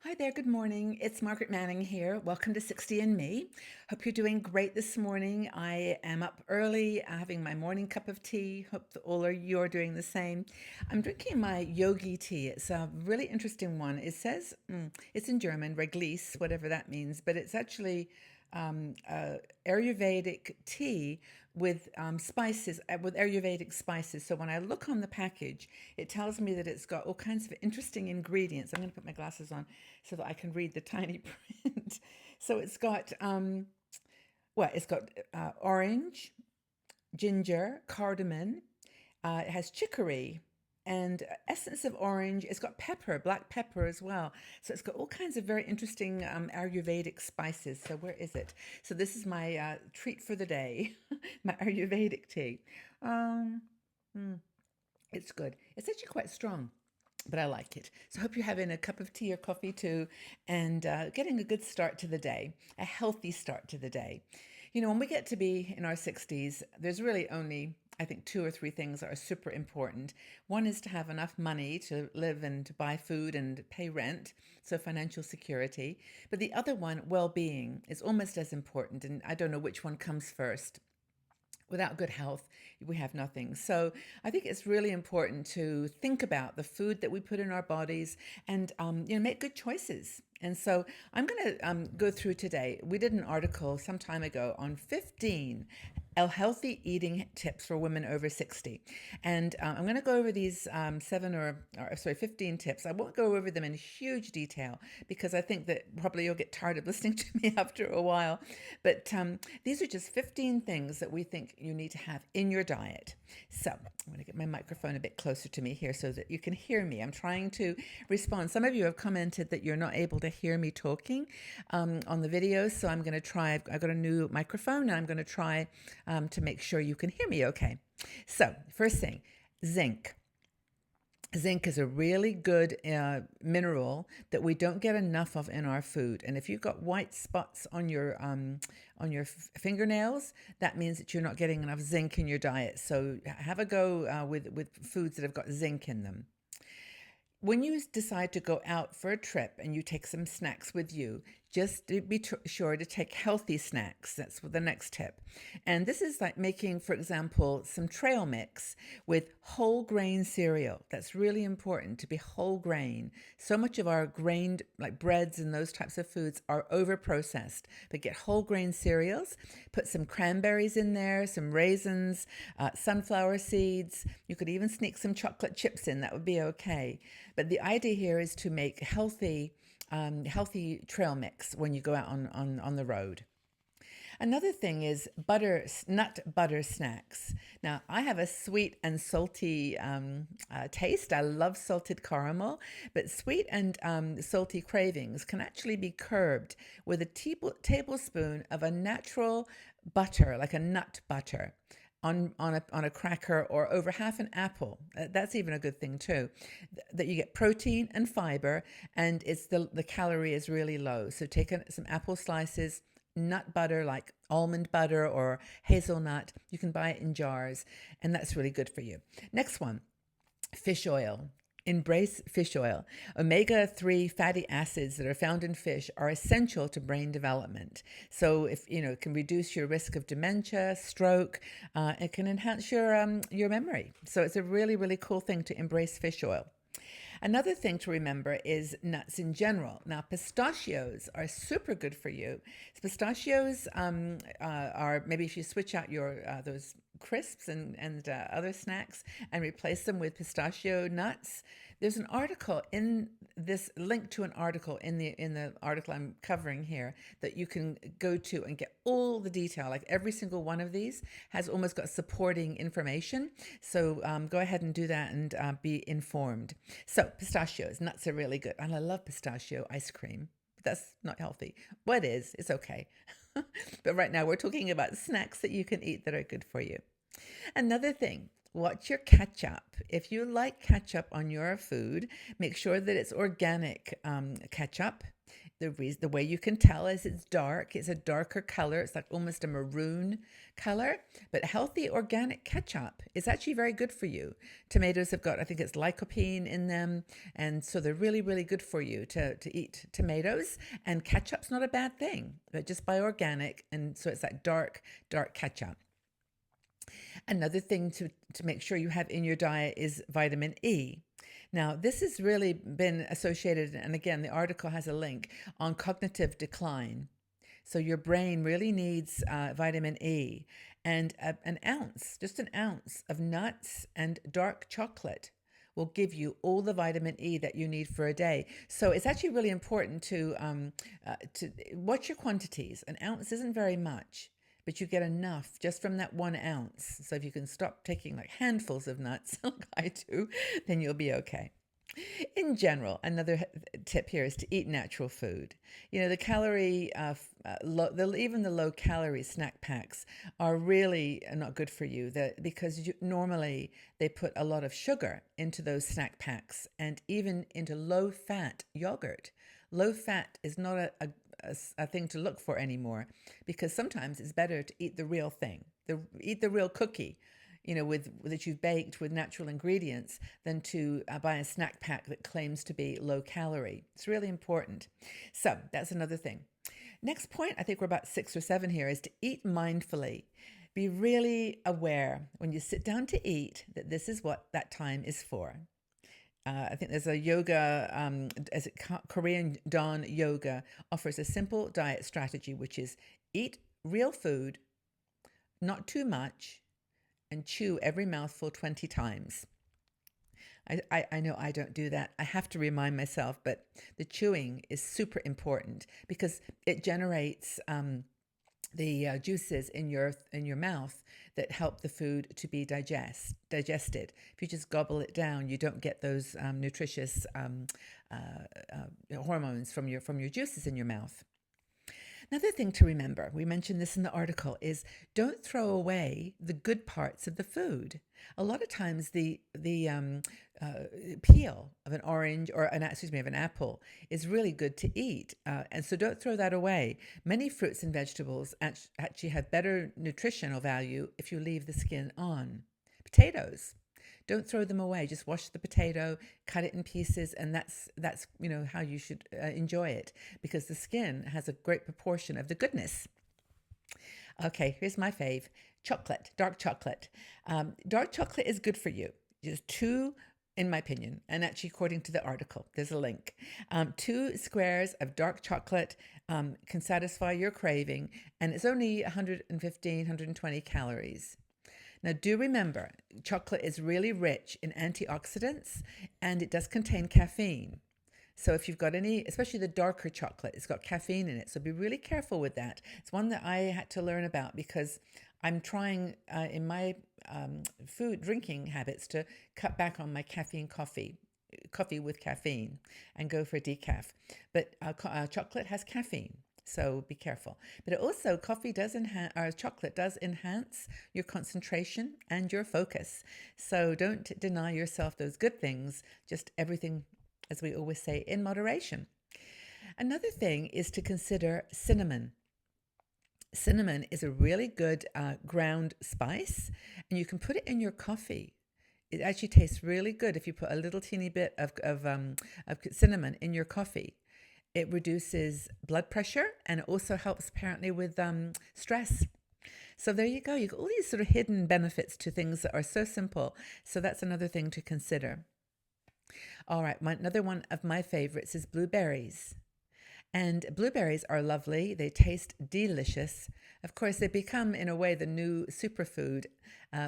Hi there, good morning. It's Margaret Manning here. Welcome to 60 and Me. Hope you're doing great this morning. I am up early having my morning cup of tea. Hope that all of you are doing the same. I'm drinking my yogi tea. It's a really interesting one. It says it's in German, Reglisse, whatever that means, but it's actually Ayurvedic tea with spices, with Ayurvedic spices. So when I look on the package, it tells me that it's got all kinds of interesting ingredients. I'm going to put my glasses on so that I can read the tiny print. So it's got orange, ginger, cardamom. It has chicory and essence of orange. It's got pepper, black pepper as well. So it's got all kinds of very interesting Ayurvedic spices. So where is it? So this is my treat for the day, my Ayurvedic tea. Um, mm, it's good. It's actually quite strong, but I like it. So I hope you're having a cup of tea or coffee too and getting a good start to the day, a healthy start to the day. You know, when we get to be in our 60s, there's really only, I think, two or three things that are super important. One is to have enough money to live and to buy food and pay rent, so financial security. But the other one, well being, is almost as important. And I don't know which one comes first. Without good health, we have nothing. So I think it's really important to think about the food that we put in our bodies and make good choices. And so I'm going to go through today. We did an article some time ago on 15 healthy eating tips for women over 60. And I'm going to go over these 15 tips. I won't go over them in huge detail because I think that probably you'll get tired of listening to me after a while. But these are just 15 things that we think you need to have in your diet. So I'm going to get my microphone a bit closer to me here so that you can hear me. I'm trying to respond. Some of you have commented that you're not able to hear me talking on the videos. So I'm going to try. I've got a new microphone and I'm going to try to make sure you can hear me okay. So first thing, zinc. Zinc is a really good mineral that we don't get enough of in our food. And if you've got white spots on your fingernails, that means that you're not getting enough zinc in your diet. So have a go with foods that have got zinc in them. When you decide to go out for a trip and you take some snacks with you, just be sure to take healthy snacks. That's the next tip. And this is like making, for example, some trail mix with whole grain cereal. That's really important to be whole grain. So much of our grained, like breads and those types of foods, are over processed. But get whole grain cereals, put some cranberries in there, some raisins, sunflower seeds. You could even sneak some chocolate chips in. That would be okay. But the idea here is to make healthy trail mix when you go out on the road. Another thing is nut butter snacks. Now, I have a sweet and salty taste. I love salted caramel, but sweet and salty cravings can actually be curbed with a tablespoon of a natural butter, like a nut butter. On a cracker or over half an apple. That's even a good thing too. That you get protein and fiber, and it's the calorie is really low. So take some apple slices, nut butter like almond butter or hazelnut. You can buy it in jars, and that's really good for you. Next one, fish oil. Embrace fish oil. Omega-3 fatty acids that are found in fish are essential to brain development. So if it can reduce your risk of dementia, stroke, it can enhance your memory. So it's a really, really cool thing to embrace fish oil. Another thing to remember is nuts in general. Now, pistachios are super good for you. Pistachios are maybe if you switch out your those crisps and other snacks and replace them with pistachio nuts. There's an article in this link to an article in the article I'm covering here that you can go to and get all the detail. Like every single one of these has almost got supporting information. So go ahead and do that and be informed. So pistachios, nuts are really good, and I love pistachio ice cream. But that's not healthy. What is? It's okay. But right now we're talking about snacks that you can eat that are good for you. Another thing, watch your ketchup. If you like ketchup on your food, make sure that it's organic ketchup. The way you can tell is it's dark. It's a darker color. It's like almost a maroon color. But healthy organic ketchup is actually very good for you. Tomatoes have got, I think it's lycopene in them, and so they're really, really good for you to eat tomatoes. And ketchup's not a bad thing, but just buy organic, and so it's that dark ketchup. Another thing to make sure you have in your diet is vitamin E. Now, this has really been associated, and again, the article has a link on cognitive decline. So, your brain really needs vitamin E, and an ounce, just an ounce of nuts and dark chocolate will give you all the vitamin E that you need for a day. So it's actually really important to watch your quantities. An ounce isn't very much, but you get enough just from that 1 ounce. So if you can stop taking like handfuls of nuts, like I do, then you'll be okay. In general, another tip here is to eat natural food. You know, the calorie, even the low calorie snack packs are really not good for you because normally they put a lot of sugar into those snack packs and even into low fat yogurt. Low fat is not a thing to look for anymore because sometimes it's better to eat the real thing, eat the real cookie, you know, that you've baked with natural ingredients than to buy a snack pack that claims to be low calorie. It's really important. So that's another thing. Next point, I think we're about 6 or 7 here, is to eat mindfully. Be really aware when you sit down to eat that this is what that time is for. I think there's a yoga, Korean Dawn yoga offers a simple diet strategy, which is eat real food, not too much, and chew every mouthful 20 times. I know I don't do that. I have to remind myself, but the chewing is super important because it generates the juices in your mouth that help the food to be digested. If you just gobble it down, you don't get those nutritious hormones from your juices in your mouth. Another thing to remember, we mentioned this in the article, is don't throw away the good parts of the food. A lot of times the peel of an orange or of an apple is really good to eat, and so don't throw that away. Many fruits and vegetables actually have better nutritional value if you leave the skin on. Potatoes. Don't throw them away. Just wash the potato, cut it in pieces, and that's how you should enjoy it because the skin has a great proportion of the goodness. Okay, here's my fave: chocolate, dark chocolate. Dark chocolate is good for you. Just 2, in my opinion, and actually according to the article, there's a link. 2 squares of dark chocolate can satisfy your craving, and it's only 115, 120 calories. Now, do remember, chocolate is really rich in antioxidants and it does contain caffeine. So if you've got any, especially the darker chocolate, it's got caffeine in it. So be really careful with that. It's one that I had to learn about because I'm trying in my drinking habits to cut back on my coffee with caffeine and go for decaf. But chocolate has caffeine. So be careful. But it also, chocolate does enhance your concentration and your focus. So don't deny yourself those good things, just everything, as we always say, in moderation. Another thing is to consider cinnamon. Cinnamon is a really good ground spice, and you can put it in your coffee. It actually tastes really good if you put a little teeny bit of cinnamon in your coffee. It reduces blood pressure and it also helps apparently with stress. So there you go. You got all these sort of hidden benefits to things that are so simple. So that's another thing to consider. All right, another one of my favorites is blueberries. And blueberries are lovely. They taste delicious. Of course, they become, in a way, the new superfood,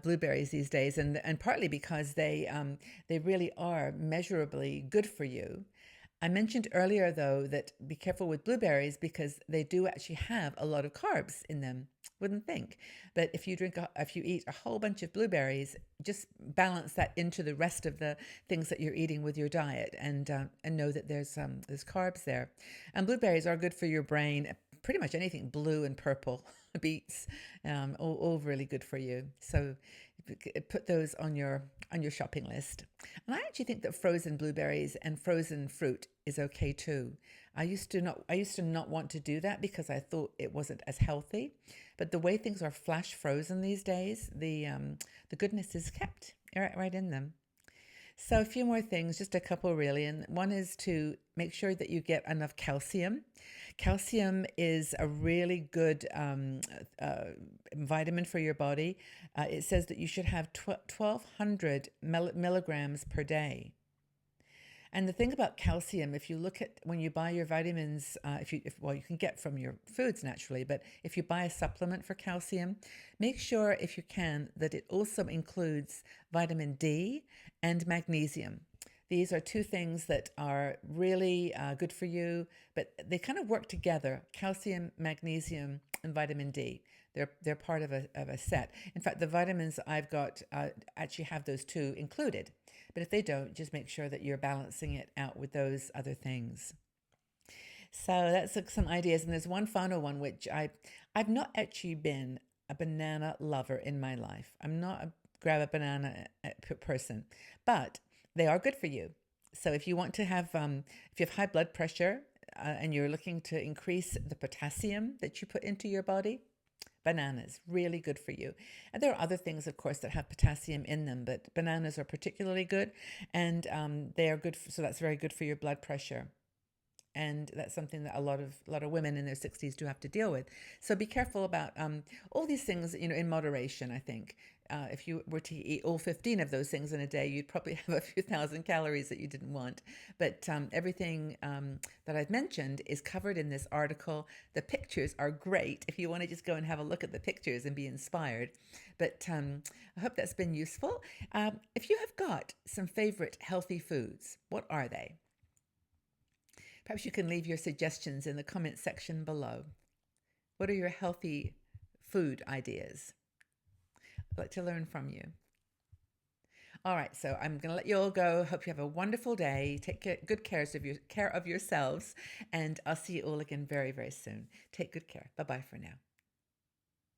blueberries these days, and partly because they really are measurably good for you. I mentioned earlier, though, that be careful with blueberries because they do actually have a lot of carbs in them. Wouldn't think. But if you eat a whole bunch of blueberries, just balance that into the rest of the things that you're eating with your diet, and know that there's carbs there. And blueberries are good for your brain. Pretty much anything blue and purple, beets, all really good for you. So put those on your shopping list. And I actually think that frozen blueberries and frozen fruit is okay too. I used to not want to do that because I thought it wasn't as healthy. But the way things are flash frozen these days, the goodness is kept right in them. So, a few more things, just a couple really. And one is to make sure that you get enough calcium. Calcium is a really good vitamin for your body. It says that you should have 1,200 milligrams per day. And the thing about calcium, if you look at when you buy your vitamins, well, you can get from your foods naturally, but if you buy a supplement for calcium, make sure if you can that it also includes vitamin D and magnesium. These are two things that are really good for you, but they kind of work together: calcium, magnesium, and vitamin D. They're part of a set. In fact, the vitamins I've got actually have those two included. But if they don't, just make sure that you're balancing it out with those other things. So that's some ideas. And there's one final one, which I've not actually been a banana lover in my life. I'm not a grab a banana person, but they are good for you. So if you want to have, if you have high blood pressure and you're looking to increase the potassium that you put into your body, bananas, really good for you. And there are other things, of course, that have potassium in them, but bananas are particularly good, and they are good. So that's very good for your blood pressure. And that's something that a lot of women in their 60s do have to deal with. So be careful about all these things, in moderation. I think if you were to eat all 15 of those things in a day, you'd probably have a few thousand calories that you didn't want. But everything that I've mentioned is covered in this article. The pictures are great if you want to just go and have a look at the pictures and be inspired. But I hope that's been useful. If you have got some favorite healthy foods, what are they? Perhaps you can leave your suggestions in the comment section below. What are your healthy food ideas? I'd like to learn from you. All right, so I'm going to let you all go. Hope you have a wonderful day. Take good care of yourselves, and I'll see you all again very, very soon. Take good care. Bye-bye for now.